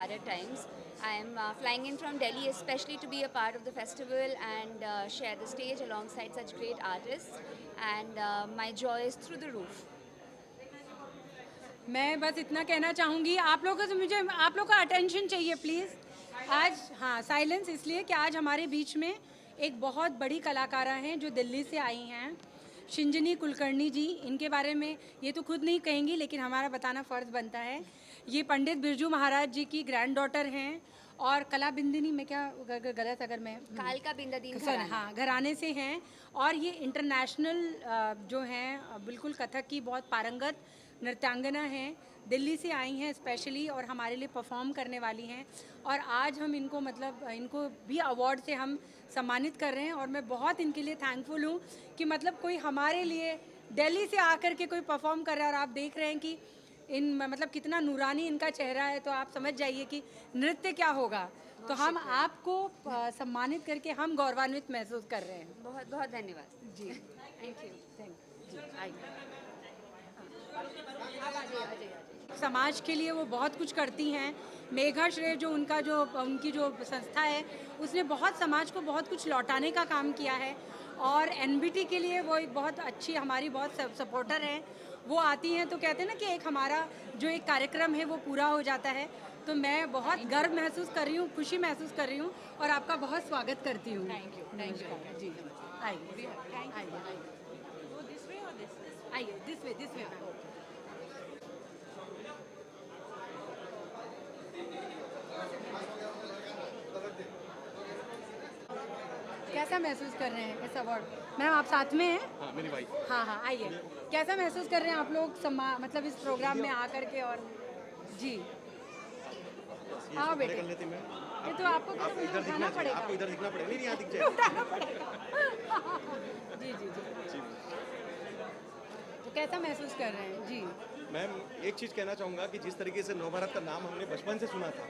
At times. I am flying in from Delhi especially to be a part of the festival and share the stage alongside such great artists, and my joy is through the roof. मैं बस इतना कहना चाहूँगी, आप लोगों से मुझे आप लोगों का अटेंशन चाहिए प्लीज़। आज हाँ, साइलेंस इसलिए कि आज हमारे बीच में एक बहुत बड़ी कलाकारा हैं जो दिल्ली से आई हैं, शिंजनी कुलकर्णी जी। इनके बारे में ये तो खुद नहीं कहेंगी, लेकिन हमारा बताना फ़र्ज़ बनता है। ये पंडित बिरजू महाराज जी की ग्रैंड डॉटर हैं और कला बिंदिनी में क्या गलत अगर मैं कालका बिंदादीन सर हाँ घराने से हैं। और ये इंटरनेशनल जो हैं बिल्कुल कथक की बहुत पारंगत नृत्यांगना हैं, दिल्ली से आई हैं स्पेशली और हमारे लिए परफॉर्म करने वाली हैं। और आज हम इनको मतलब इनको भी अवार्ड से हम सम्मानित कर रहे हैं और मैं बहुत इनके लिए थैंकफुल हूँ कि मतलब कोई हमारे लिए दिल्ली से आकर के कोई परफॉर्म कर रहा है। और आप देख रहे हैं कि इन मतलब कितना नूरानी इनका चेहरा है, तो आप समझ जाइए कि नृत्य क्या होगा। तो हम आपको सम्मानित करके हम गौरवान्वित महसूस कर रहे हैं। बहुत बहुत धन्यवाद जी थैंक यू। समाज के लिए वो बहुत कुछ करती हैं। मेघा श्रेय जो उनकी जो संस्था है, उसने बहुत समाज को बहुत कुछ लौटाने का काम किया है। और एनबीटी के लिए वो एक बहुत अच्छी हमारी बहुत सपोर्टर हैं। वो आती हैं तो कहते हैं ना कि एक हमारा जो एक कार्यक्रम है वो पूरा हो जाता है। तो मैं बहुत गर्व महसूस कर रही हूँ, खुशी महसूस कर रही हूँ और आपका बहुत स्वागत करती हूँ। थैंक यू जी। आइए आइए दिस वे कैसा महसूस कर रहे हैं इस अवार्ड? मैम आप साथ में हैं? हाँ, मेरी वाइफ। हाँ आइए। कैसा महसूस कर रहे हैं आप लोग मतलब इस प्रोग्राम में आकर के? और जी हाँ बेटे, कर लेते मैं। ये तो आपको आप इधर दिखना पड़ेगा, आपको इधर दिखना पड़ेगा, नहीं यहाँ दिख जाए। उठाना पड़ेगा। जी। तो कैसा महसूस कर रहे हैं? जी मैम, एक चीज़ कहना चाहूँगा कि जिस तरीके से नवभारत का नाम हमने बचपन से सुना था,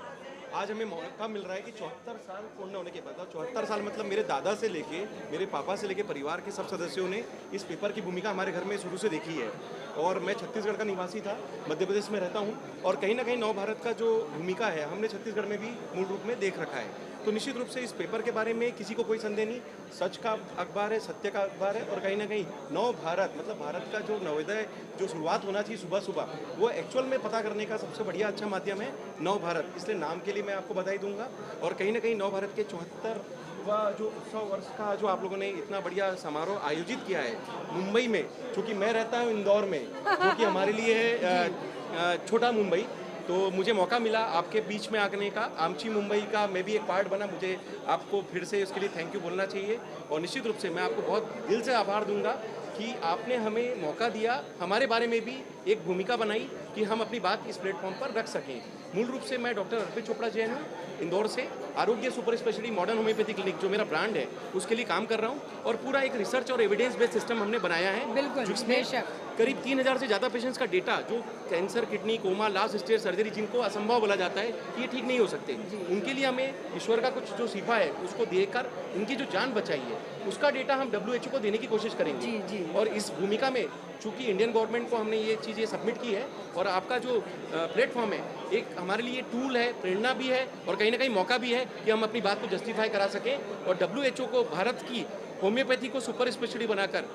आज हमें मौका मिल रहा है कि 74 साल पूर्ण होने के बाद, 74 साल मतलब मेरे दादा से लेके मेरे पापा से लेके परिवार के सब सदस्यों ने इस पेपर की भूमिका हमारे घर में शुरू से देखी है। और मैं छत्तीसगढ़ का निवासी था, मध्य प्रदेश में रहता हूँ, और कहीं ना कहीं नवभारत का जो भूमिका है हमने छत्तीसगढ़ में भी मूल रूप में देख रखा है। तो निश्चित रूप से इस पेपर के बारे में किसी को कोई संदेह नहीं, सच का अखबार है, सत्य का अखबार है। और कहीं ना कहीं नव भारत मतलब भारत का जो नवोदय जो शुरुआत होना चाहिए सुबह सुबह, वो एक्चुअल में पता करने का सबसे बढ़िया अच्छा माध्यम है नव भारत। इसलिए नाम के लिए मैं आपको बधाई दूंगा। और कहीं ना कहीं नव भारत के 74वां जो उत्सव वर्ष का जो आप लोगों ने इतना बढ़िया समारोह आयोजित किया है मुंबई में, चूँकि मैं रहता हूँ इंदौर में, जो कि हमारे लिए है छोटा मुंबई, तो मुझे मौका मिला आपके बीच में आने का। आमची मुंबई का मैं भी एक पार्ट बना, मुझे आपको फिर से उसके लिए थैंक यू बोलना चाहिए। और निश्चित रूप से मैं आपको बहुत दिल से आभार दूंगा कि आपने हमें मौका दिया, हमारे बारे में भी एक भूमिका बनाई कि हम अपनी बात इस प्लेटफॉर्म पर रख सकें। मूल रूप से मैं डॉक्टर अर्पित चोपड़ा जैन हूँ, इंदौर से आरोग्य super speciality modern homeopathy clinic जो मेरा ब्रांड है उसके लिए काम कर रहा हूँ। और पूरा एक रिसर्च और एविडेंस बेस्ड सिस्टम हमने बनाया है, बिल्कुल, जिसमें करीब 3000 से ज़्यादा पेशेंट्स का डेटा, जो cancer, kidney, coma, last stage surgery जिनको असंभव बोला जाता है कि ये ठीक नहीं हो सकते, उनके लिए हमें ईश्वर का कुछ जो सिफा है उसको देकर उनकी जो जान बचाई है उसका डेटा हम WHO को देने की कोशिश करेंगे। और इस भूमिका में चूँकि इंडियन गवर्नमेंट को हमने ये चीज़ें सबमिट की है, और आपका जो प्लेटफॉर्म है एक हमारे लिए टूल है, प्रेरणा भी है और कहीं ना कहीं मौका भी है कि हम अपनी बात को जस्टिफाई करा सकें। और WHO को भारत की होम्योपैथी को सुपर स्पेशलिटी बनाकर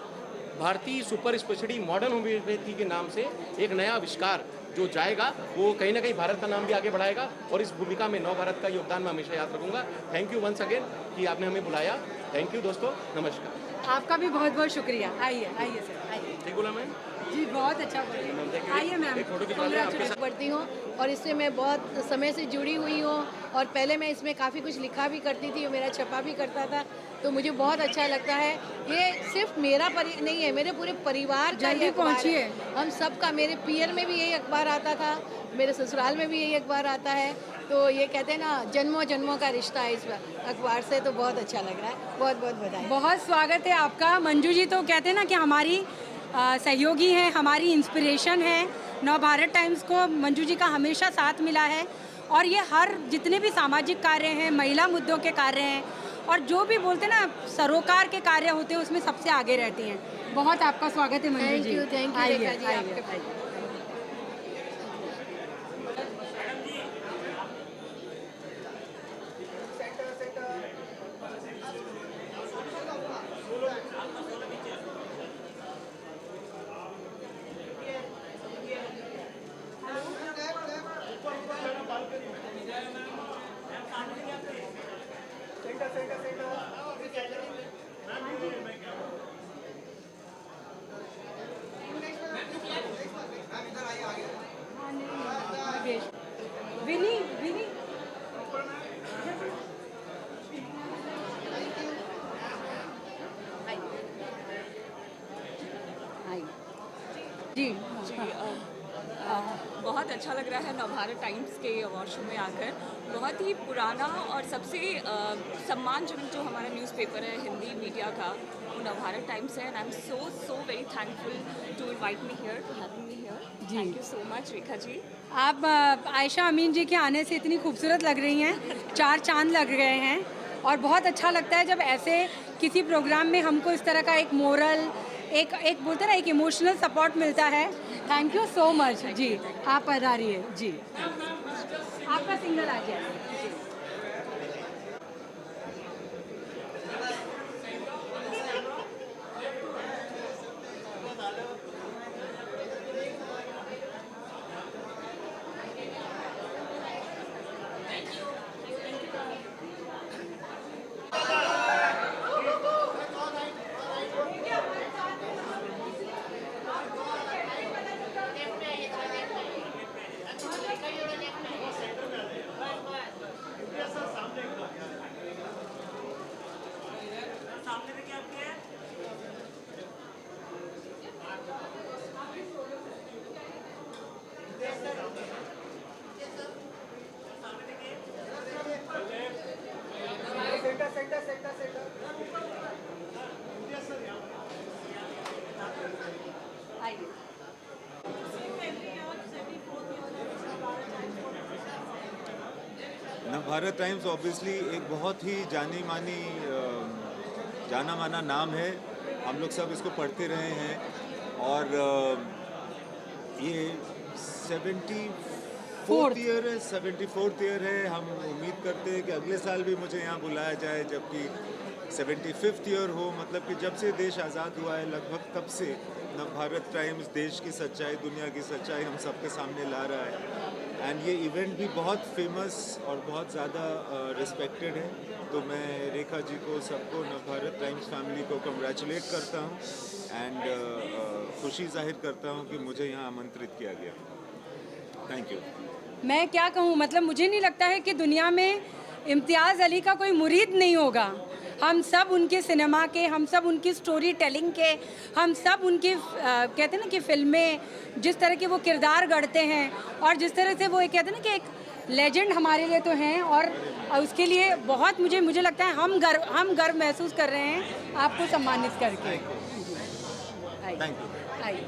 भारतीय सुपर स्पेशलिटी मॉडर्न होम्योपैथी के नाम से एक नया आविष्कार जो जाएगा, वो कहीं ना कहीं भारत का नाम भी आगे बढ़ाएगा। और इस भूमिका में नव भारत का योगदान मैं हमेशा याद रखूंगा। थैंक यू वंस अगेन कि आपने हमें बुलाया। थैंक यू दोस्तों, नमस्कार। आपका भी बहुत बहुत शुक्रिया। आइए सर, आइए। ठीक बोला मैम? जी बहुत अच्छा बोलिए। आइए मैम, एक फोटो खिंचा लें आपके साथ। पढ़ती हूँ और इससे मैं बहुत समय से जुड़ी हुई हूँ। और पहले मैं इसमें काफ़ी कुछ लिखा भी करती थी और मेरा छपा भी करता था, तो मुझे बहुत अच्छा लगता है। ये सिर्फ मेरा नहीं है, मेरे पूरे परिवार का जल्दी पहुँचिए। हम सब का, मेरे पियर में भी यही अखबार आता था, मेरे ससुराल में भी यही अखबार आता है। तो ये कहते हैं ना, जन्मों जन्मों का रिश्ता है इस अखबार से, तो बहुत अच्छा लग रहा है। बहुत बहुत बधाई। बहुत स्वागत है आपका। मंजू जी तो कहते हैं ना कि हमारी सहयोगी हैं, हमारी इंस्पिरेशन है। नवभारत टाइम्स को मंजू जी का हमेशा साथ मिला है और ये हर जितने भी सामाजिक कार्य हैं, महिला मुद्दों के कार्य हैं और जो भी बोलते हैं ना सरोकार के कार्य होते हैं, उसमें सबसे आगे रहती हैं। बहुत आपका स्वागत है मंजू जी। थैंक यू रेखा जी, आपके विनी विनी जी बहुत अच्छा लग रहा है नवभारत टाइम्स के अवार्ड शो में आकर। बहुत ही पुराना और सबसे सम्मानजनक जो हमारा न्यूज़पेपर है हिंदी मीडिया का, वो नवभारत टाइम्स है। And I am so very thankful to invite me here, to having me here. Thank you so much Rekha ji. आप आयशा अमीन जी के आने से इतनी खूबसूरत लग रही हैं, 4 चांद लग गए हैं। और बहुत अच्छा लगता है जब ऐसे किसी प्रोग्राम में हमको इस तरह का एक मोरल, एक बोलते ना, एक इमोशनल सपोर्ट मिलता है। थैंक यू सो मच जी। आप पधारिए जी, आपका सिंगल आ जाए। नवभारत टाइम्स ऑब्वियसली एक बहुत ही जाना माना नाम है। हम लोग सब इसको पढ़ते रहे हैं और ये 74th ईयर है। हम उम्मीद करते हैं कि अगले साल भी मुझे यहाँ बुलाया जाए, जबकि 75th ईयर हो। मतलब कि जब से देश आज़ाद हुआ है लगभग तब से नवभारत टाइम्स देश की सच्चाई, दुनिया की सच्चाई हम सबके सामने ला रहा है। एंड ये इवेंट भी बहुत फेमस और बहुत ज़्यादा रिस्पेक्टेड है। तो मैं रेखा जी को, सबको, नवभारत टाइम्स फैमिली को कंग्रेचुलेट करता हूँ एंड खुशी जाहिर करता हूँ कि मुझे यहाँ आमंत्रित किया गया। Thank you. मैं क्या कहूँ, मतलब मुझे नहीं लगता है कि दुनिया में इम्तियाज़ अली का कोई मुरीद नहीं होगा। हम सब उनके सिनेमा के, हम सब उनकी स्टोरी टेलिंग के, हम सब उनकी कहते हैं ना कि फिल्में जिस तरह के वो किरदार गढ़ते हैं और जिस तरह से वो एक कहते हैं ना कि एक लेजेंड हमारे लिए तो हैं। और उसके लिए बहुत मुझे लगता है हम गर्व महसूस कर रहे हैं आपको सम्मानित करके। Thank you. आइए।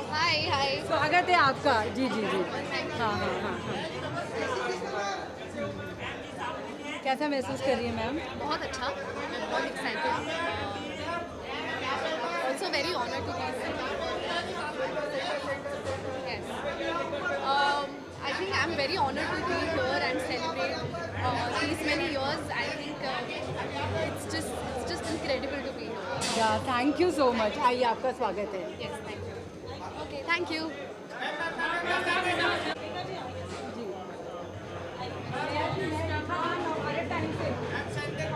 हाय स्वागत है आपका। जी जी जी। हाँ हाँ हाँ हाँ। कैसा महसूस कर रही है मैम? बहुत अच्छा, बहुत excited, also very honoured to be yes. I think I'm very honored to be here and celebrate these many years. I think it's just incredible to be here. या थैंक यू सो मच। आइए, आपका स्वागत है। Yes, thank you. Okay, thank you.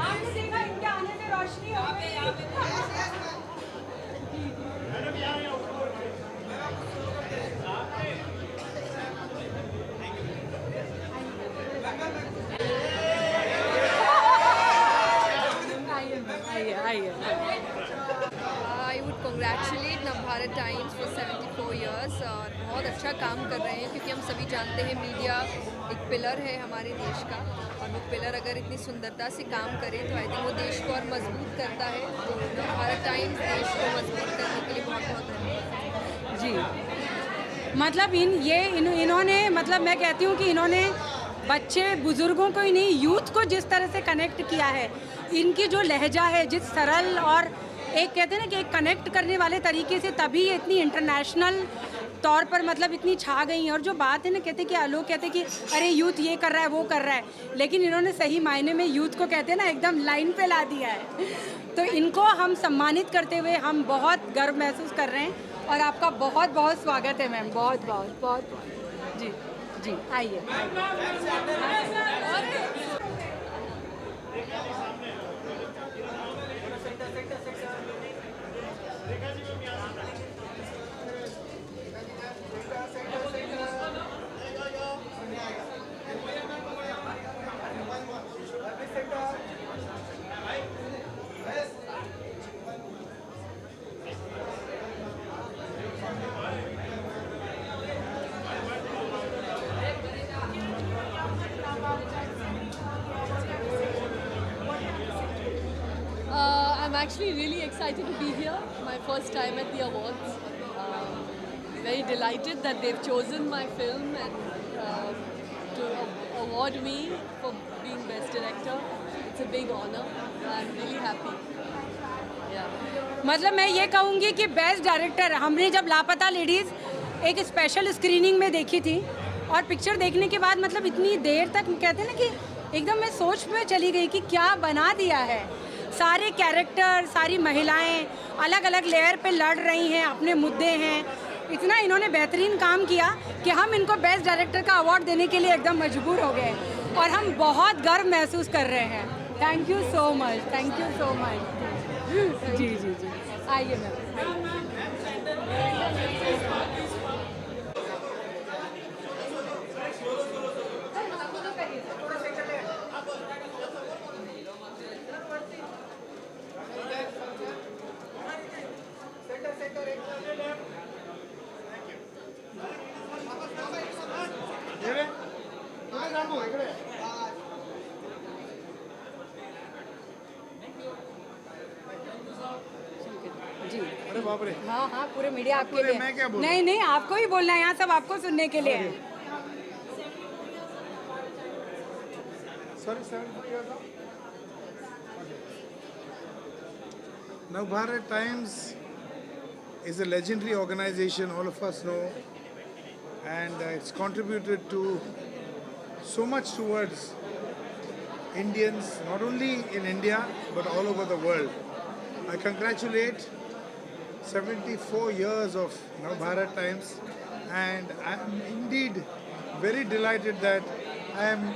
आपने देखा इनके आने से रोशनी हो गई। I would congratulate Navbharat times for 74 years. और बहुत अच्छा काम कर रहे हैं, क्योंकि हम सभी जानते हैं मीडिया एक पिलर है हमारे देश का, और वो पिलर अगर इतनी सुंदरता से काम करे तो आई थिंक वो देश को और मजबूत करता है। तो नवभारत टाइम्स देश को मजबूत करने के लिए बहुत बहुत धन्यवाद जी। मतलब इन्होंने मतलब मैं कहती हूँ कि इन्होंने बच्चे बुजुर्गों को ही नहीं, यूथ को जिस तरह से कनेक्ट किया है, इनकी जो लहजा है, जिस सरल और एक कहते हैं ना कि एक कनेक्ट करने वाले तरीके से, तभी ये इतनी इंटरनेशनल तौर पर मतलब इतनी छा गई हैं। और जो बात है ना, कहते कि लोग कहते कि अरे यूथ ये कर रहा है वो कर रहा है, लेकिन इन्होंने सही मायने में यूथ को कहते हैं ना एकदम लाइन पे ला दिया है। तो इनको हम सम्मानित करते हुए हम बहुत गर्व महसूस कर रहे हैं और आपका बहुत बहुत स्वागत है मैम, बहुत बहुत बहुत बहुत जी जी आइए। I'm actually really excited to be here. My first time at the awards. Very delighted that they've chosen my film and to award me for being Best Director. It's a big honor. I'm really happy. Yeah. मतलब मैं ये कहूँगी कि best director हमने जब लापता ladies एक special screening में देखी थी, और पिक्चर देखने के बाद मतलब इतनी देर तक कहते हैं ना कि एकदम मैं सोच में चली गई कि क्या बना दिया है। सारे कैरेक्टर, सारी महिलाएं अलग अलग लेयर पे लड़ रही हैं, अपने मुद्दे हैं। इतना इन्होंने बेहतरीन काम किया कि हम इनको बेस्ट डायरेक्टर का अवार्ड देने के लिए एकदम मजबूर हो गए और हम बहुत गर्व महसूस कर रहे हैं। Thank you so much, thank you so much. जी जी जी आइए मैम। अरे बाप रे। हाँ हाँ पूरे मीडिया आपके लिए। मैं क्या बोलूं? नहीं नहीं आपको ही बोलना है, यहाँ सब आपको सुनने के लिए है। Sorry, 7 years old. Navbharat Times is a legendary organization, all of us know, and it's contributed to so much towards Indians, not only in India but all over the world. I congratulate 74 years of Navbharat Times, and I am indeed very delighted that I am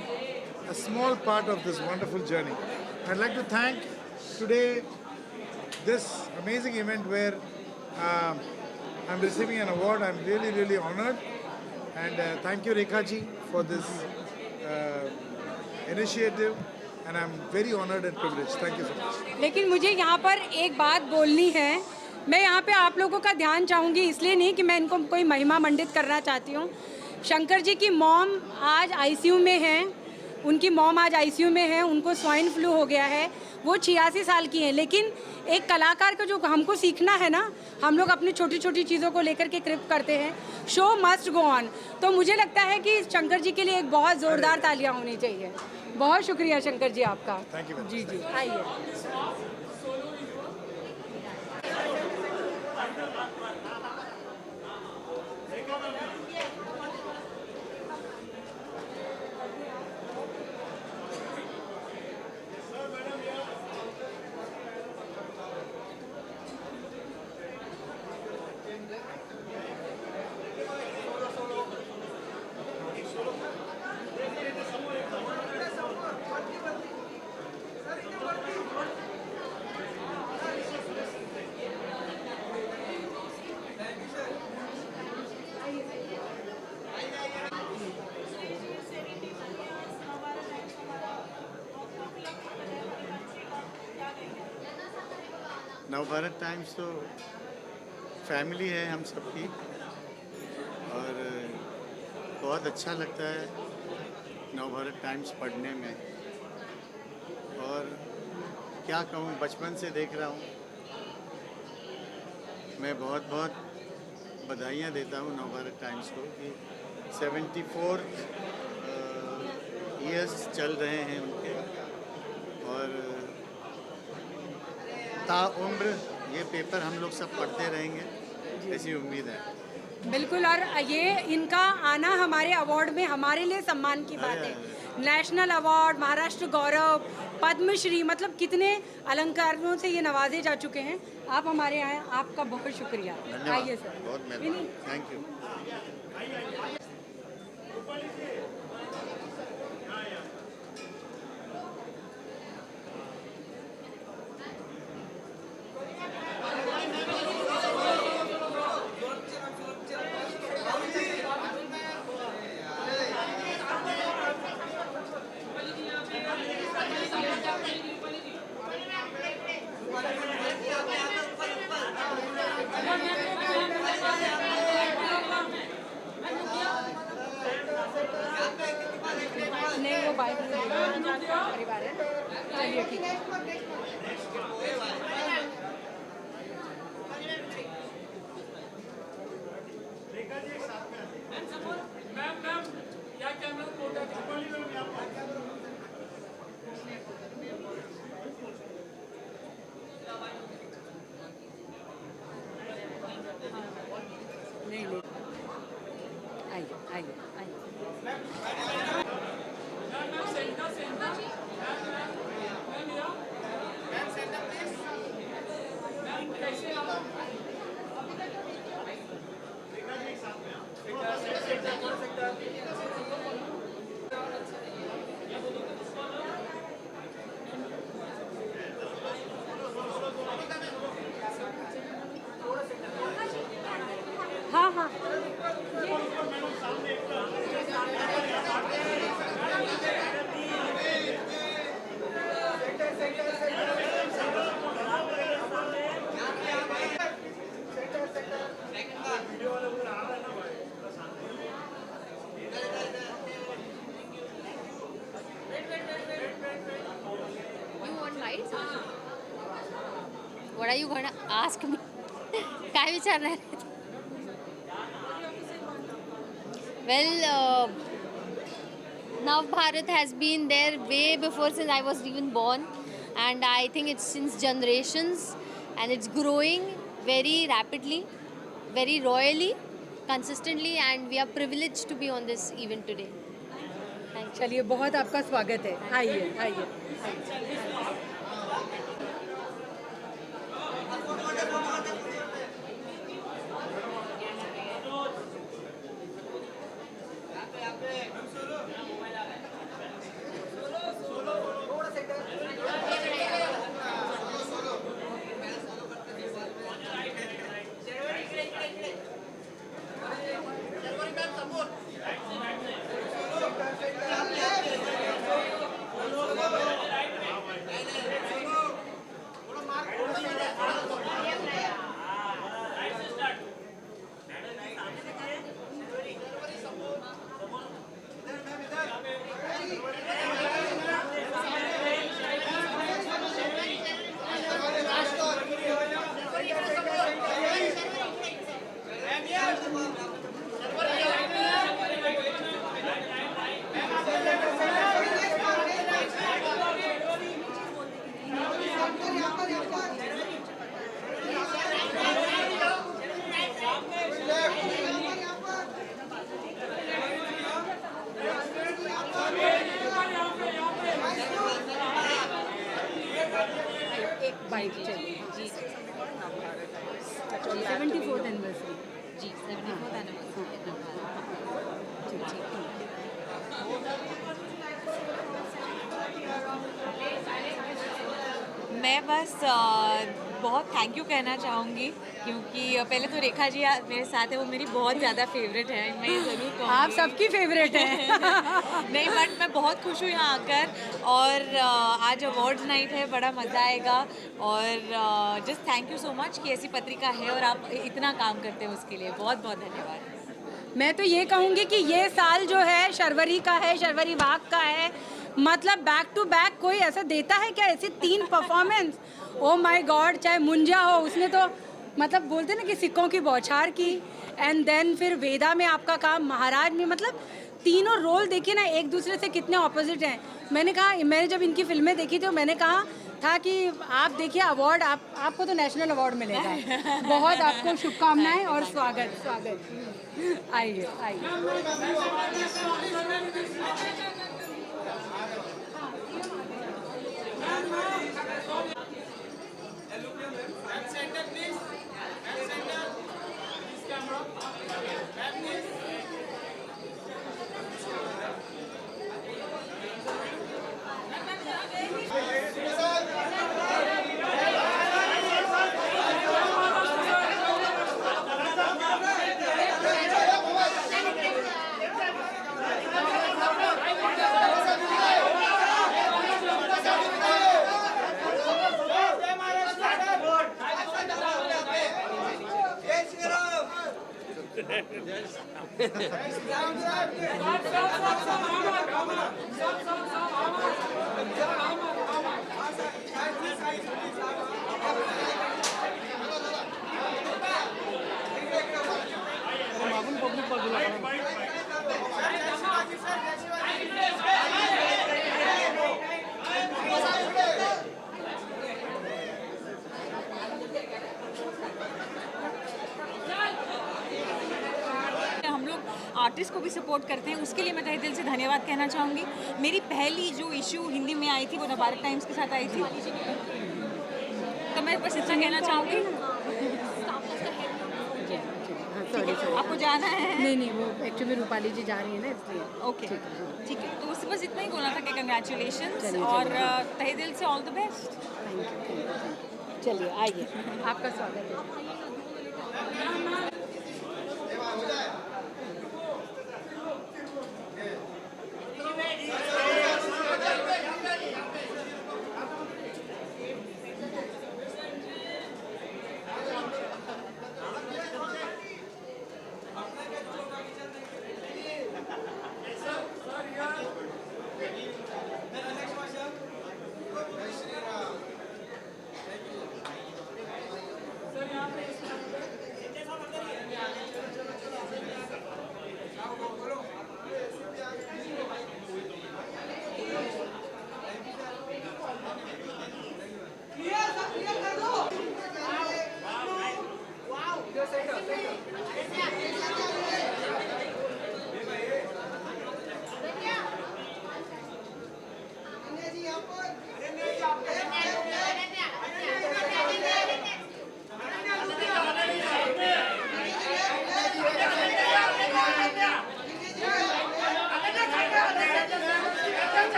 a small part of this wonderful journey. I'd like to thank today this amazing event where I'm receiving an award. I'm really, really honored, and thank you Rekha ji for this initiative, and I'm very honored and privileged. Thank you so much. लेकिन मुझे यहाँ पर एक बात बोलनी है। मैं यहाँ पे आप लोगों का ध्यान चाहूँगी, इसलिए नहीं कि मैं इनको कोई महिमा मंडित करना चाहती हूँ। शंकर जी की मॉम आज आईसीयू में हैं, उनकी मॉम आज आईसीयू में है, उनको स्वाइन फ्लू हो गया है। वो 86 साल की हैं, लेकिन एक कलाकार का जो हमको सीखना है ना, हम लोग अपनी छोटी छोटी चीज़ों को लेकर के कृप करते हैं। Show must go on. तो मुझे लगता है कि शंकर जी के लिए एक बहुत ज़ोरदार तालियां होनी चाहिए। बहुत शुक्रिया शंकर जी आपका। Thank you very much. जी जी आइए। नवभारत टाइम्स तो फैमिली है हम सबकी, और बहुत अच्छा लगता है नवभारत टाइम्स पढ़ने में। और क्या कहूँ, बचपन से देख रहा हूँ। मैं बहुत बहुत बधाइयाँ देता हूँ नवभारत टाइम्स को कि 74 ईयर्स चल रहे हैं उनके, और ताउम्र ये पेपर हम लोग सब पढ़ते रहेंगे, ऐसी उम्मीद है। बिल्कुल, और ये इनका आना हमारे अवार्ड में हमारे लिए सम्मान की बात है। नेशनल अवार्ड, महाराष्ट्र गौरव, पद्मश्री, मतलब कितने अलंकारों से ये नवाजे जा चुके हैं। आप हमारे आए, आपका बहुत शुक्रिया। आइए सर। बहुत मेहरबानी, थैंक यू। नहीं, वो बाइक परिवार है। चलिए ठीक है। नहीं नहीं, आइए आइए आइए। हाँ हाँ, What are you gonna ask me? काय विचारणार आहे? Well, Nav Bharat has been there way before, since I was even born, and I think it's since generations, and it's growing very rapidly, very royally, consistently, and we are privileged to be on this event today. Thank you. चलिए, बहुत आपका स्वागत है। आइए आइए। Bike चलिए जी। 74th anniversary जी, 74th anniversary. मैं बस बहुत थैंक यू कहना चाहूँगी, क्योंकि पहले तो रेखा जी मेरे साथ है, वो मेरी बहुत ज़्यादा फेवरेट है, मैं ये ज़रूर कहूँगी। आप सबकी फेवरेट है। नहीं, बट मैं बहुत खुश हूँ यहाँ आकर, और आज अवार्ड्स नाइट है, बड़ा मज़ा आएगा, और just thank you so much कि ऐसी पत्रिका है और आप इतना काम करते हैं उसके लिए बहुत बहुत धन्यवाद। मैं तो ये कहूँगी कि ये साल जो है शर्वरी का है, शर्वरी वाघ का है, मतलब बैक टू बैक कोई ऐसा देता है क्या? ऐसी 3 परफॉर्मेंस, ओ माय गॉड। चाहे मुंजा हो, उसने तो मतलब बोलते ना कि सिक्कों की बौछार की, एंड देन फिर वेदा में आपका काम, महाराज में, मतलब तीनों रोल देखिए ना एक दूसरे से कितने ऑपोजिट हैं। मैंने जब इनकी फिल्में देखी तो मैंने कहा था कि आप देखिए अवार्ड, आपको तो नेशनल अवार्ड मिलेगा। बहुत आपको शुभकामनाएं और स्वागत। आइए आइए। हम लोग आर्टिस्ट को भी सपोर्ट करते हैं, उसके लिए मैं तहे दिल से धन्यवाद कहना चाहूँगी। मेरी पहली जो इशू हिंदी में आई थी वो नवभारत टाइम्स के साथ आई थी, तो मैं बस इतना कहना चाहूँगी। आपको जाना है? नहीं, वो एक्चुअली रूपाली जी जा रही है ना, इसलिए। ओके ठीक है, तो उससे बस इतना ही बोलना था कि कंग्रेचुलेशंस और तहे दिल से all the best. Thank you. चलिए आइए, आपका स्वागत है।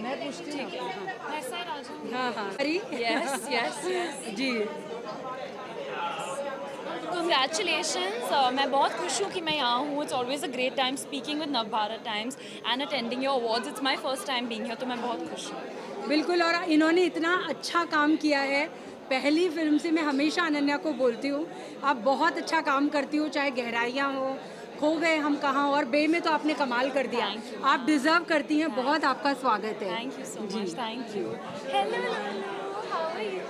मैं पूछती हूँ। हाँ यस यस जी। कंग्रेचुलेशंस, मैं बहुत खुश हूँ कि मैं यहाँ हूँ। It's always a great time speaking with Navbharat times and attending your awards. It's my first time being here, तो मैं बहुत खुश हूँ। बिल्कुल, और इन्होंने इतना अच्छा काम किया है। पहली फिल्म से मैं हमेशा अनन्या को बोलती हूँ, आप बहुत अच्छा काम करती हो, चाहे गहराइयाँ हो, खो गए हम कहाँ, और बे में तो आपने कमाल कर दिया। आप डिजर्व करती हैं। बहुत आपका स्वागत है। Thank you so much. Thank you. Hello, how are you?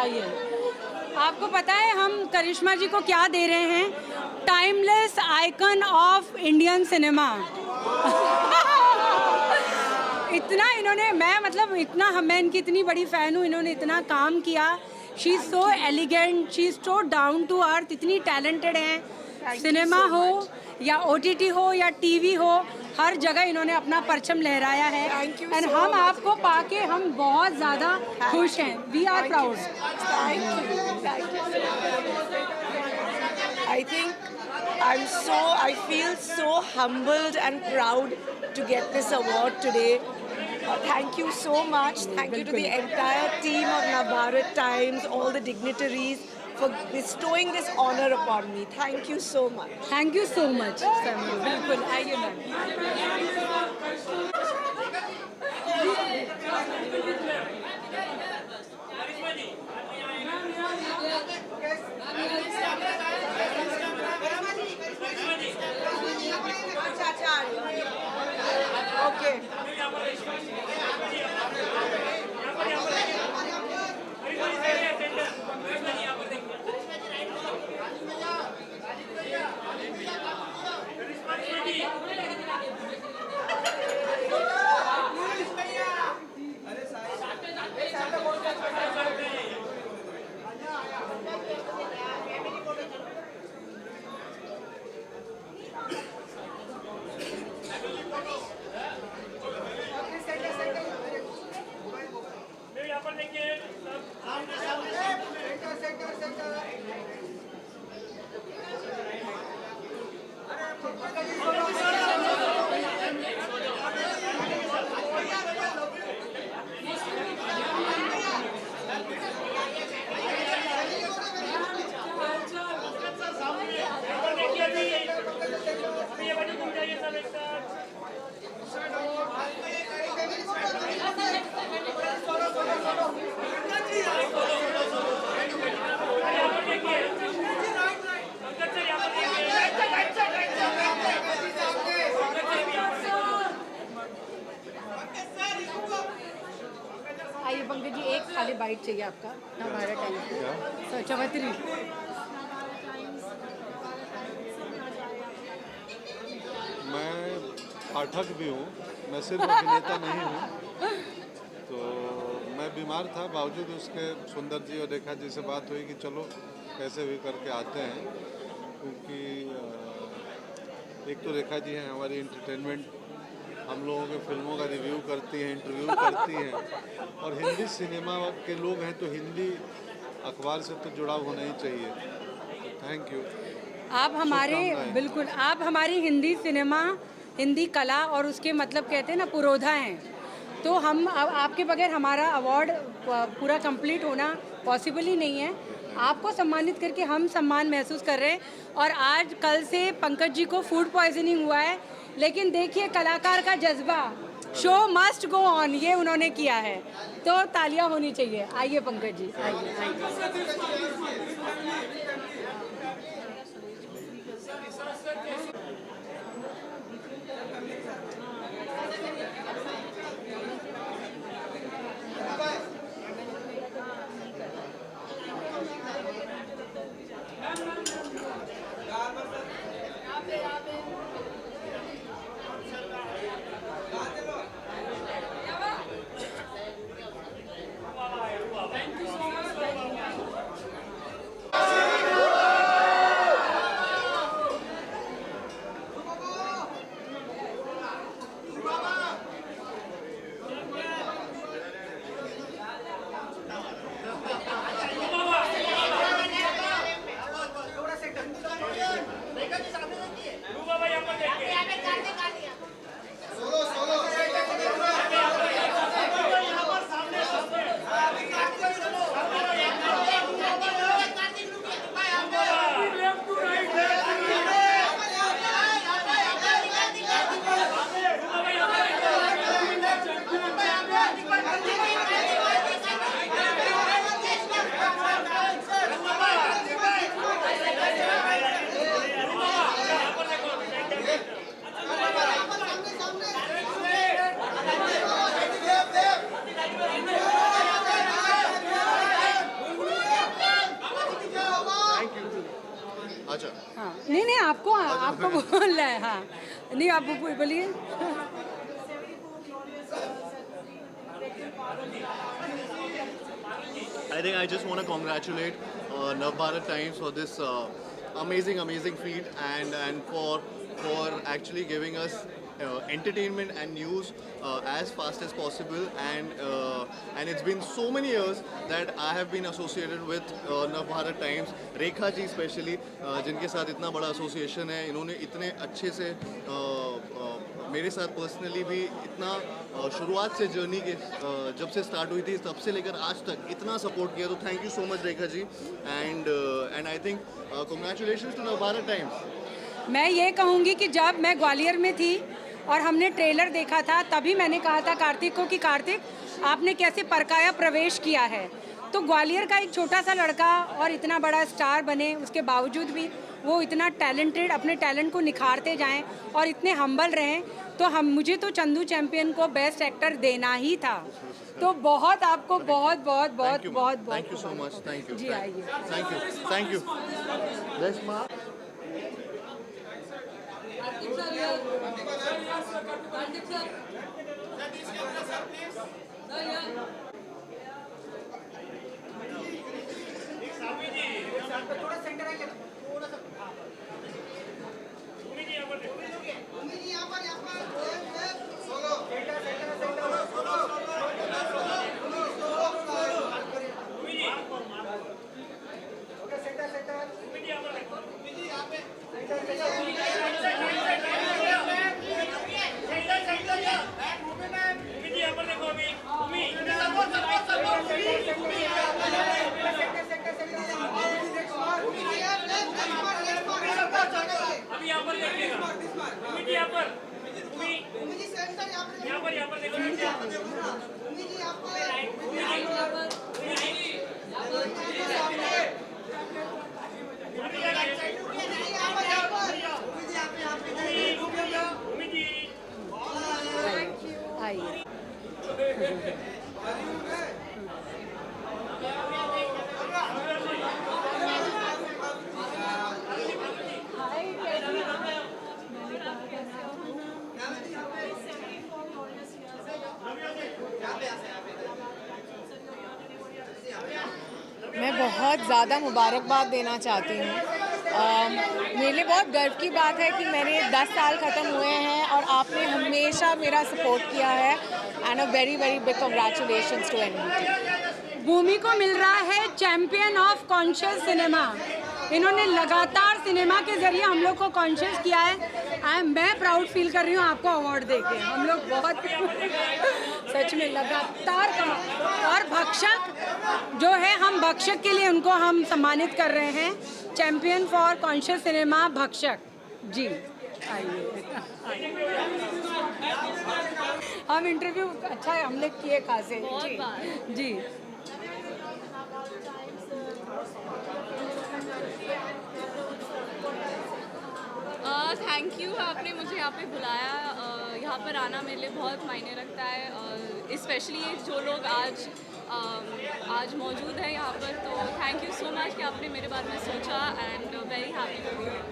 आइए। आपको पता है हम करिश्मा जी को क्या दे रहे हैं? Timeless icon of Indian cinema. इतना इन्होंने, मैं इनकी इतनी बड़ी फ़ैन हूँ, इन्होंने इतना काम किया। She is so elegant, she is so down to earth, इतनी टैलेंटेड हैं। सिनेमा हो या OTT हो या TV हो, हर जगह इन्होंने अपना परचम लहराया है। एंड हम आपको पाके हम बहुत ज़्यादा खुश हैं। We are proud. I feel so humbled and proud to get this award today. Thank you so much. Thank you to the entire team of Navbharat Times, all the dignitaries for bestowing this honor upon me. Thank you so much. Thank you so much. बिल्कुल, आइए ma'am. Okay. आइए पंकज जी, एक खाली bite चाहिए आपका Navbharat times. चौहत्तरी। मैं पाठक भी हूँ, मैं सिर्फ अभिनेता नहीं हूँ। तो मैं बीमार था, बावजूद उसके सुंदर जी और रेखा जी से बात हुई कि चलो कैसे भी करके आते हैं, क्योंकि एक तो रेखा जी हैं हमारी एंटरटेनमेंट, हम लोगों के फिल्मों का रिव्यू करती हैं, इंटरव्यू करती हैं, और हिंदी सिनेमा के लोग हैं तो हिंदी अखबार से तो जुड़ाव होना ही चाहिए। तो थैंक यू। आप हमारे, बिल्कुल, आप हमारी हिंदी सिनेमा, हिंदी कला और उसके कहते हैं ना पुरोधा हैं। तो हम आपके बगैर हमारा अवार्ड पूरा कंप्लीट होना पॉसिबल ही नहीं है। आपको सम्मानित करके हम सम्मान महसूस कर रहे हैं। और आज कल से पंकज जी को फूड पॉइजनिंग हुआ है, लेकिन देखिए कलाकार का जज्बा, शो मस्ट गो ऑन, ये उन्होंने किया है, तो तालियां होनी चाहिए। आइए पंकज जी, आइए। आपको बोलना है, हाँ नहीं आप बोलिए। I think I just want to congratulate Navbharat Times for this amazing feat and for actually giving us entertainment and news as fast as possible and it's been so many years that I have been associated with Navbharat Times. Rekha ji especially जिनके साथ इतना बड़ा association है, इन्होंने इतने अच्छे से मेरे साथ पर्सनली भी इतना शुरुआत से जर्नी के जब से स्टार्ट हुई थी तब से लेकर आज तक इतना सपोर्ट किया, तो thank you so much Rekha ji and I think congratulations to Navbharat Times. मैं ये कहूँगी कि जब मैं ग्वालियर में थी और हमने ट्रेलर देखा था तभी मैंने कहा था कार्तिक को कि कार्तिक आपने कैसे परकाया प्रवेश किया है। तो ग्वालियर का एक छोटा सा लड़का और इतना बड़ा स्टार बने, उसके बावजूद भी वो इतना टैलेंटेड अपने टैलेंट को निखारते जाएं और इतने हम्बल रहें, तो मुझे तो चंदू चैंपियन को बेस्ट एक्टर देना ही था। तो बहुत आपको बहुत बहुत बहुत बहुत बहुत thank you so much, thank you जी, आइए थैंक यू बेस्ट मार्क। मैं बहुत ज़्यादा मुबारकबाद देना चाहती हूँ। मेरे लिए बहुत गर्व की बात है कि मैंने 10 साल ख़त्म हुए हैं और आपने हमेशा मेरा सपोर्ट किया है and uh very big congratulations to NBT. भूमि को मिल रहा है चैंपियन ऑफ कॉन्शियस सिनेमा। इन्होंने लगातार सिनेमा के जरिए हम लोग को कॉन्शियस किया है। मैं प्राउड फील कर रही हूँ आपको अवार्ड देके। हम लोग बहुत सच में लगातार का, और भक्षक जो है, हम भक्षक के लिए उनको हम सम्मानित कर रहे हैं, चैंपियन फॉर कॉन्शियस सिनेमा भक्षक जी। आइए हम इंटरव्यू अच्छा है हमने किए खासे जी जी। थैंक यू, आपने मुझे यहाँ पे बुलाया। यहाँ पर आना मेरे लिए बहुत मायने रखता है, स्पेशली जो लोग आज मौजूद हैं यहाँ पर। तो थैंक यू सो मच कि आपने मेरे बारे में सोचा and very happy to be here.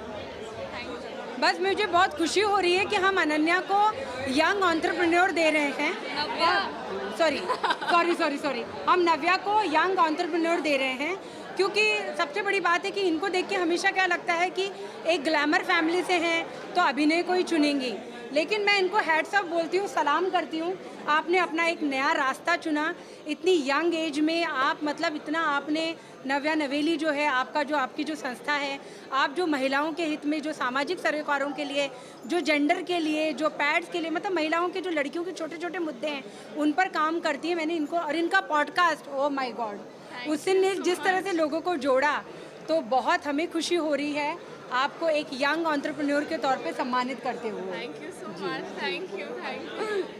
Thank you. बस मुझे बहुत खुशी हो रही है कि हम अनन्या को यंग एंटरप्रेन्योर दे रहे हैं। सॉरी हम नव्या को यंग एंटरप्रेन्योर दे रहे हैं, क्योंकि सबसे बड़ी बात है कि इनको देख के हमेशा क्या लगता है कि एक ग्लैमर फैमिली से हैं तो अभिनय को ही चुनेंगी, लेकिन मैं इनको हैट्स ऑफ बोलती हूँ, सलाम करती हूँ। आपने अपना एक नया रास्ता चुना इतनी यंग एज में। आप मतलब इतना आपने नव्या नवेली जो है आपकी जो संस्था है, आप जो महिलाओं के हित में, जो सामाजिक सरोकारों के लिए, जो जेंडर के लिए, जो पैड्स के लिए, मतलब महिलाओं के जो लड़कियों के छोटे छोटे मुद्दे हैं उन पर काम करती है। मैंने इनको और इनका पॉडकास्ट, ओ माय गॉड, उसने जिस तरह से लोगों को जोड़ा, तो बहुत हमें खुशी हो रही है आपको एक यंग एंटरप्रेन्योर के तौर पे सम्मानित करते हुए। Thank you so much, thank you.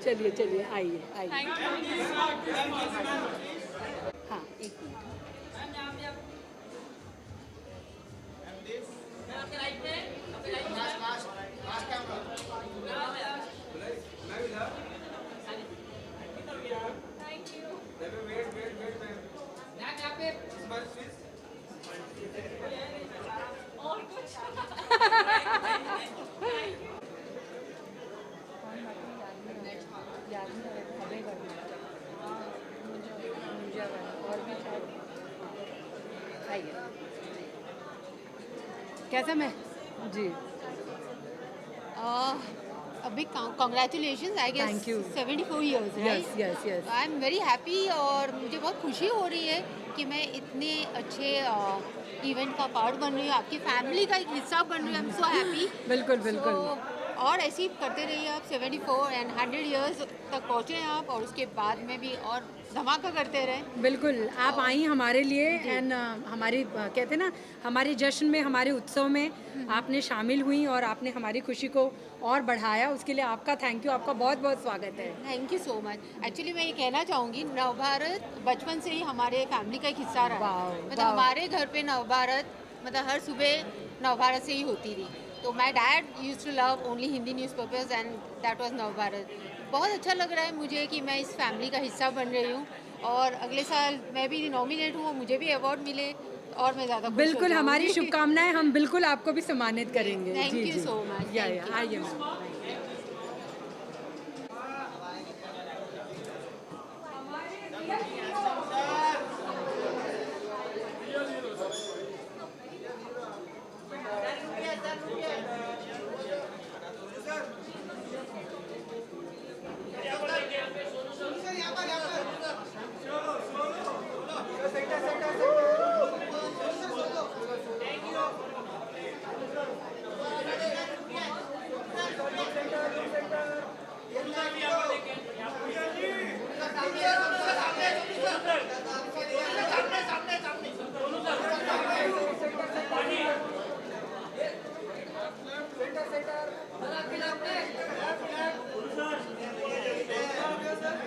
चलिए आइए। Thank you. हाँ, एक मिनट। और कुछ आइए। कैसा मैं जी A big congratulations, I guess. Thank you. 74 years, right? yes. I am very happy और मुझे बहुत खुशी हो रही है कि मैं इतने अच्छे इवेंट का पार्ट बन रही हूँ, आपकी फैमिली का एक हिस्सा बन रही हूँ। आई एम सो हैप्पी। बिल्कुल। और ऐसे ही करते रहिए आप, 74 एंड 100 इयर्स तक पहुँचे आप, और उसके बाद में भी और धमाका करते रहें। बिल्कुल, आप आई हमारे लिए एंड हमारी कहते हैं ना, हमारे जश्न में, हमारे उत्सव में आपने शामिल हुई और आपने हमारी खुशी को और बढ़ाया। उसके लिए आपका थैंक यू, आपका बहुत बहुत स्वागत है। Thank you so much. Actually मैं ये कहना चाहूँगी, नवभारत बचपन से ही हमारे फैमिली का एक हिस्सा रहा है। मतलब हमारे घर पे नवभारत, मतलब हर सुबह नवभारत से ही होती थी। तो my dad use to love only Hindi newspapers and that was Navbharat. बहुत अच्छा लग रहा है मुझे कि मैं इस फैमिली का हिस्सा बन रही हूँ, और अगले साल मैं भी नॉमिनेट हूँ, मुझे भी अवार्ड मिले और मैं ज़्यादा बिल्कुल, हमारी शुभकामनाएं, हम बिल्कुल आपको भी सम्मानित करेंगे। Thank you so much. आइए मैम।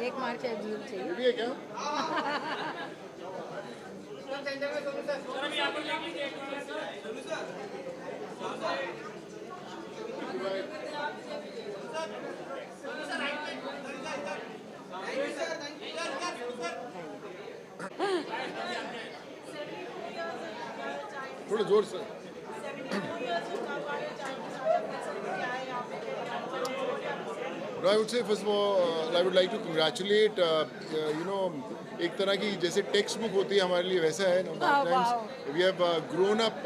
एक मार के चाहिए भी है क्या? थोड़ा जोर से। No, I would say first of all, I would like to congratulate, एक तरह की जैसे टेक्स्ट बुक होती है हमारे लिए, वैसा है Navbharat Times. We have grown up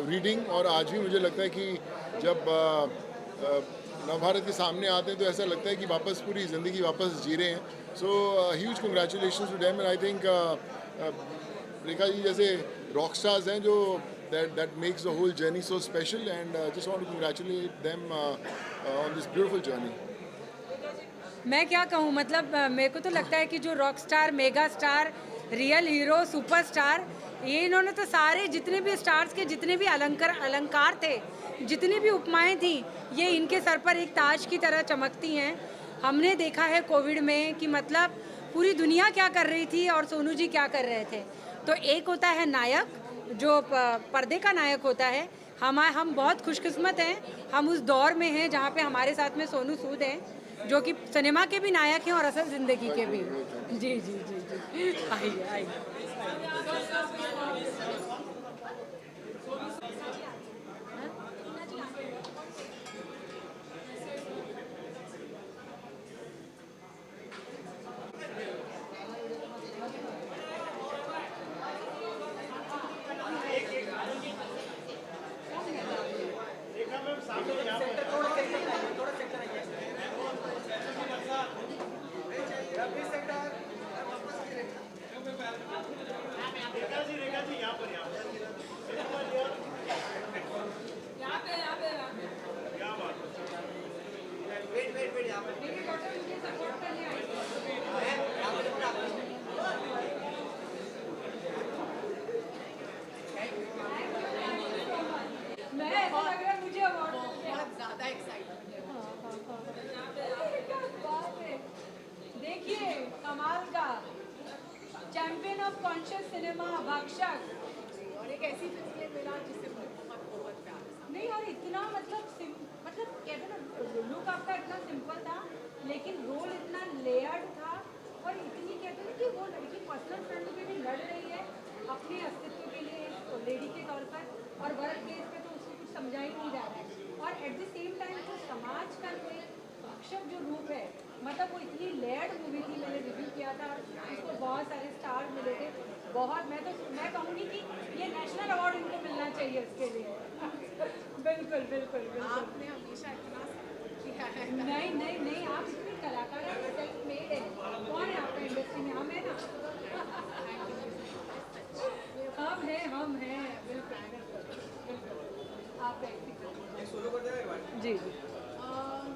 reading, और आज भी मुझे लगता है कि जब नवभारत के सामने आते हैं तो ऐसा लगता है कि वापस पूरी ज़िंदगी वापस जी रहे हैं। So huge congratulations to them, and I think Rekha ji जैसे रॉक स्टार्स हैं जो that makes the whole journey so special, and just want to congratulate them on this beautiful journey. मैं क्या कहूँ, मतलब मेरे को तो लगता है कि जो rock star, mega star, real hero, super star, ये इन्होंने तो सारे जितने भी स्टार्स के जितने भी अलंकार थे, जितनी भी उपमाएं थी, ये इनके सर पर एक ताज की तरह चमकती हैं। हमने देखा है कोविड में कि मतलब पूरी दुनिया क्या कर रही थी और सोनू जी क्या कर रहे थे। तो एक होता है नायक, जो पर्दे का नायक होता है। हम बहुत खुशकिस्मत हैं, हम उस दौर में हैं जहाँ पे हमारे साथ में सोनू सूद हैं, जो कि सिनेमा के भी नायक हैं और असल ज़िंदगी के भी। जी जी जी जी, आइए। देखिए कमाल का चैंपियन ऑफ कॉन्शियस सिनेमा भक्षक, और एक ऐसी फिल्म मिला जिससे बहुत प्यार नहीं, और इतना मतलब कहते ना, लुक आपका इतना सिंपल था लेकिन रोल इतना लेयर्ड था, और इतनी कहते हैं कि वो लड़की पर्सनल फ्रेंड के लिए लड़ रही है अपने अस्तित्व के लिए लेडी के तौर पर, और वर्क केस पे तो उसको कुछ समझा ही नहीं जा रहा है, और एट द सेम टाइम जो समाज का जो एक भक्षक जो रूप है, मतलब वो इतनी लेयर्ड मूवी थी। मैंने रिव्यू किया था, उसको बहुत सारे स्टार मिले थे, बहुत मैं कहूँगी कि ये नेशनल अवार्ड इनको मिलना चाहिए इसके लिए। बिल्कुल बिल्कुल बिल्कुल। आपने हमेशा इतना किया है। नहीं आप इतने कलाकार हैं, सेल्फ मेड है। कौन है आपका इंडस्ट्री में? हम है ना। हम हैं बिल्कुल बिल्कुल। आप जी जी।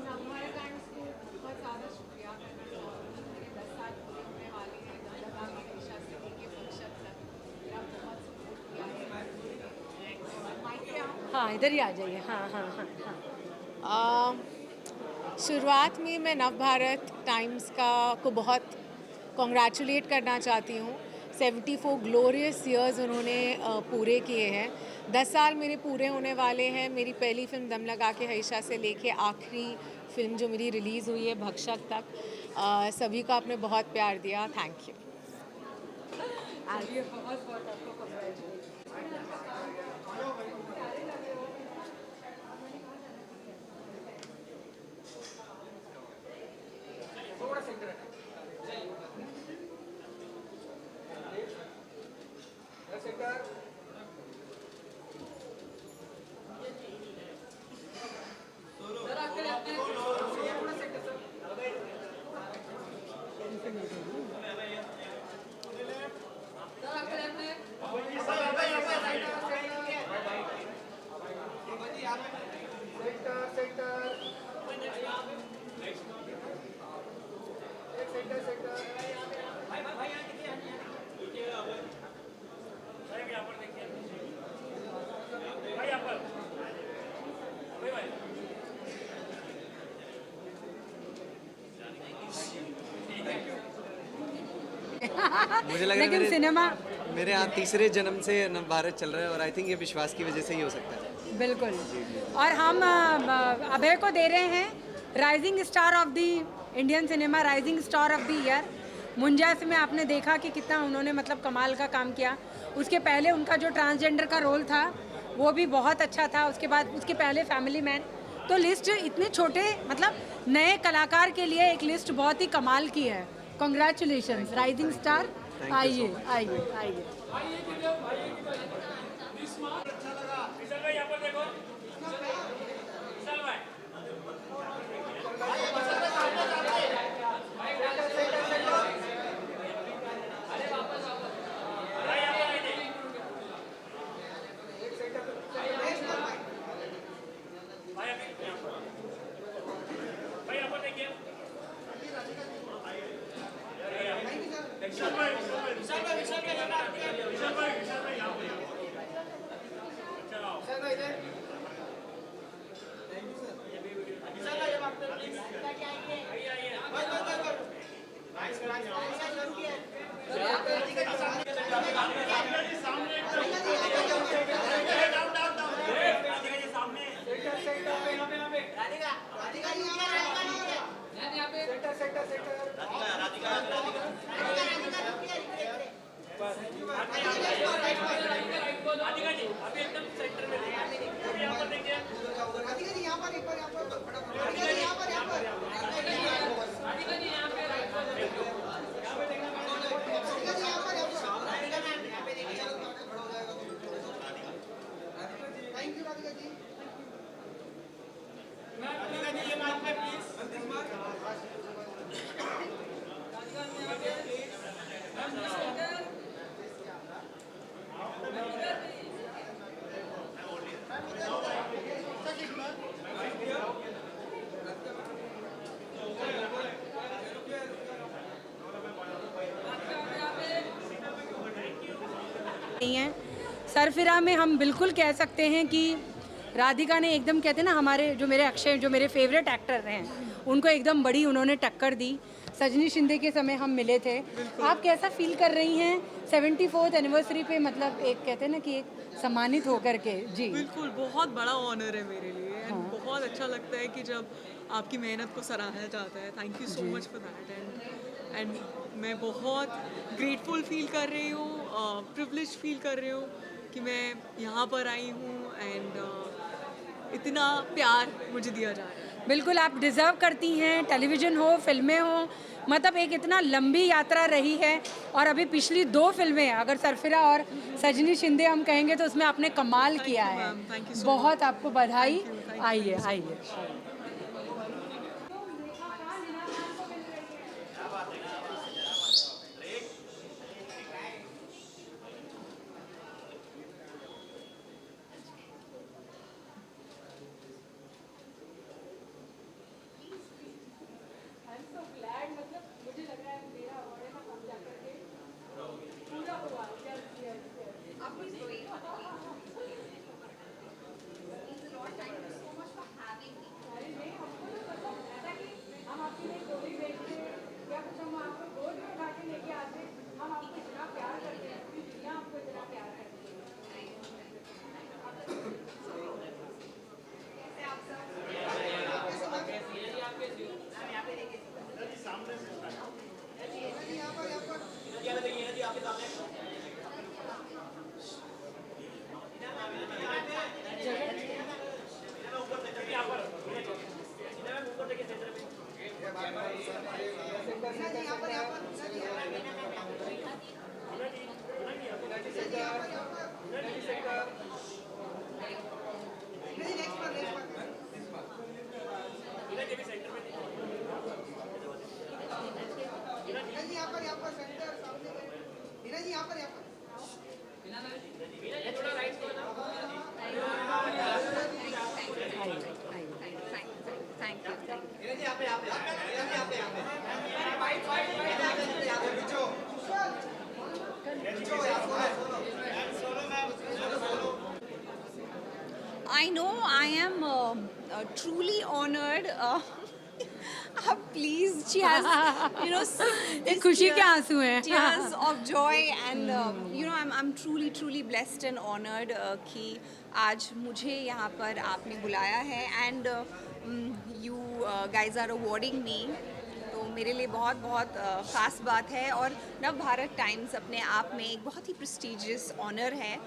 नवभारत टाइम्स को बहुत ज़्यादा शुक्रिया करना चाहूँगी। मेरे 10 साल पूरे होने वाले हैं। दादा की हमेशा से लेके फंक्शन तक मेरा बहुत सपोर्ट किया है। माइक पे आप हाँ इधर ही आ जाइए। हाँ। शुरुआत में मैं नवभारत टाइम्स को बहुत कॉन्ग्रेचुलेट करना चाहती हूँ। 74 ग्लोरियस ईयर्स उन्होंने पूरे किए हैं। 10 साल मेरे पूरे होने वाले हैं। मेरी पहली फिल्म दम लगा के हईशा से लेके आखिरी फिल्म जो मेरी रिलीज़ हुई है भक्षक तक, सभी को आपने बहुत प्यार दिया। Thank you. मुझे लग रहा है लेकिन सिनेमा मेरे यहाँ तीसरे जन्म से नवभारत चल रहा है और आई थिंक ये विश्वास की वजह से ही हो सकता है। बिल्कुल। और हम अभय को दे रहे हैं rising star of the Indian cinema, rising star of the year. मुंजास में आपने देखा कि कितना उन्होंने मतलब कमाल का काम किया। उसके पहले उनका जो ट्रांसजेंडर का रोल था वो भी बहुत अच्छा था। उसके बाद उसके पहले फैमिली मैन। तो लिस्ट इतने छोटे मतलब नए कलाकार के लिए एक लिस्ट बहुत ही कमाल की है। Congratulations rising star. आइए आइए आइए। नहीं है। सरफिरा में हम बिल्कुल कह सकते हैं कि राधिका ने एकदम कहते हैं ना, हमारे जो मेरे अक्षय जो मेरे फेवरेट एक्टर हैं उनको एकदम बड़ी उन्होंने टक्कर दी। सजनी शिंदे के समय हम मिले थे। आप कैसा फील कर रही हैं 74th एनिवर्सरी पे, मतलब एक कहते हैं ना कि एक सम्मानित होकर के? जी बिल्कुल, बहुत बड़ा ऑनर है मेरे लिए एंड बहुत अच्छा लगता है कि जब आपकी मेहनत को सराहा जाता है। Thank you so much for that and मैं बहुत ग्रेटफुल फील कर रही हूँ, प्रिविलेज फील कर रही हूँ कि मैं यहाँ पर आई हूँ एंड इतना प्यार मुझे दिया जा रहा है। बिल्कुल आप डिज़र्व करती हैं, टेलीविज़न हो, फिल्में हो, मतलब एक इतना लंबी यात्रा रही है। और अभी पिछली 2 फिल्में अगर सरफिरा और सजनी शिंदे हम कहेंगे तो उसमें आपने कमाल किया है। बहुत आपको बधाई। आइए आइए। I know I am truly honored. Please, she has, एक खुशी के आंसू हैं। tears of joy, and I'm truly blessed and honored कि आज मुझे यहाँ पर आपने बुलाया है, and you guys are awarding me. तो मेरे लिए बहुत बहुत ख़ास बात है। और नव भारत टाइम्स अपने आप में एक बहुत ही प्रेस्टिजियस ऑनर है।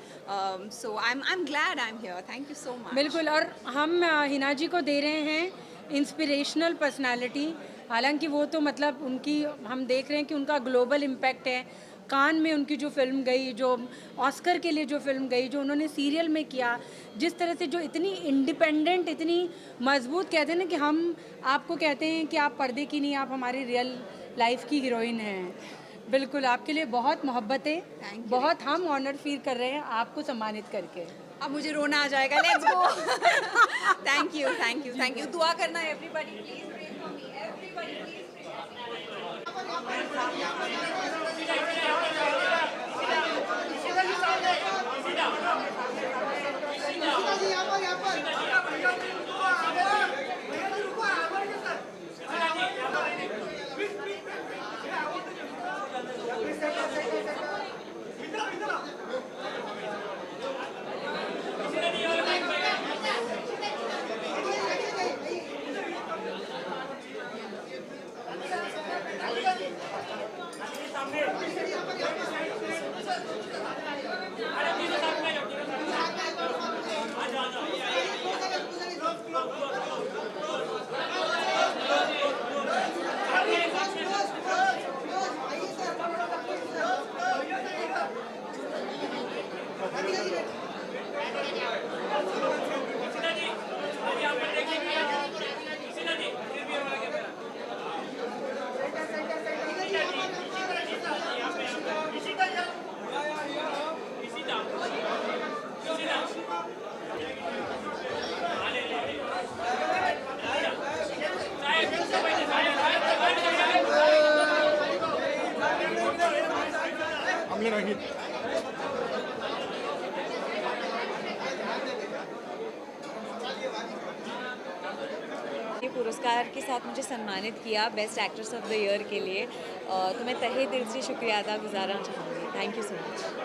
So I am glad I am here. Thank you so much. बिल्कुल, और हम हिना जी को दे रहे हैं इंस्पिरेशनल पर्सनालिटी। हालांकि वो तो मतलब उनकी हम देख रहे हैं कि उनका ग्लोबल इम्पैक्ट है। कान में उनकी जो फिल्म गई, जो ऑस्कर के लिए जो फिल्म गई, जो उन्होंने सीरियल में किया, जिस तरह से जो इतनी इंडिपेंडेंट, इतनी मजबूत, कहते हैं ना कि हम आपको कहते हैं कि आप पर्दे की नहीं, आप हमारी रियल लाइफ की हीरोइन हैं। बिल्कुल, आपके लिए बहुत मोहब्बत है, बहुत हम ऑनर फील कर रहे हैं आपको सम्मानित करके। अब मुझे रोना आ जाएगा। Let's go. Thank you. दुआ करना everybody, please pray for me, everybody please पुरस्कार के साथ मुझे सम्मानित किया best actress of the year के लिए, तो मैं तहे दिल से शुक्रिया अदा गुजारना चाहूँगी। Thank you so much.